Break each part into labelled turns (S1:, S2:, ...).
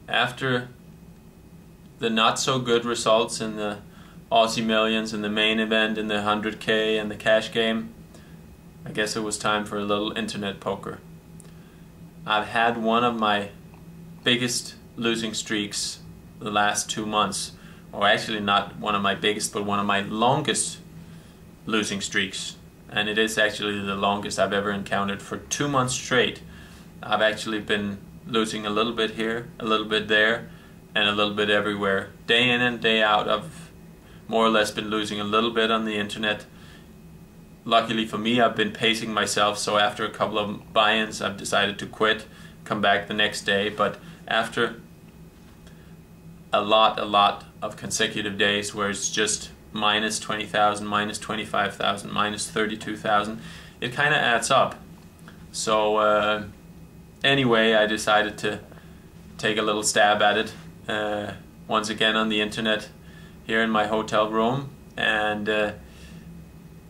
S1: after the not so good results in the Aussie Millions and the main event in the 100K and the cash game, I guess it was time for a little internet poker. I've had one of my biggest losing streaks the last 2 months, or actually not one of my biggest, but one of my longest losing streaks, and it is actually the longest I've ever encountered. For 2 months straight I've actually been losing a little bit here, a little bit there, and a little bit everywhere. Day in and day out I've more or less been losing a little bit on the internet. Luckily for me, I've been pacing myself, so after a couple of buy-ins I've decided to quit, come back the next day. But after a lot of consecutive days where it's just minus 20,000, minus 25,000, minus 32,000, it kind of adds up. So anyway, I decided to take a little stab at it once again on the internet here in my hotel room, and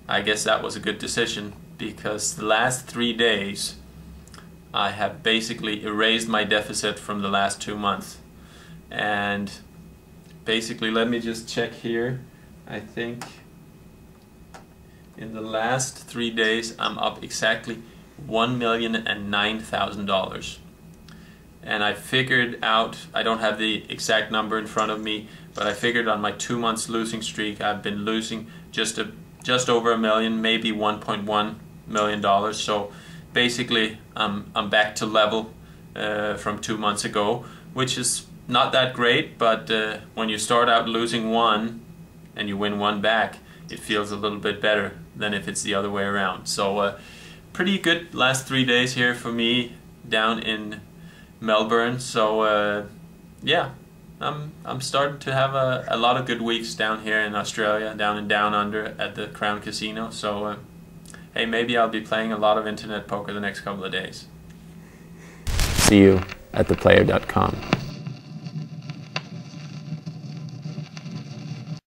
S1: I guess that was a good decision, because the last 3 days I have basically erased my deficit from the last 2 months. And basically, let me just check here. I think in the last 3 days I'm up exactly $1,009,000. And I figured out, I don't have the exact number in front of me, but I figured on my 2 months losing streak I've been losing just over $1 million, maybe $1.1 million. So basically I'm back to level from 2 months ago, which is not that great, but when you start out losing one and you win one back, it feels a little bit better than if it's the other way around. So pretty good last 3 days here for me down in Melbourne. So yeah, I'm starting to have a lot of good weeks down here in Australia, down in Down Under at the Crown Casino. So hey, maybe I'll be playing a lot of internet poker the next couple of days.
S2: See you at theplayer.com.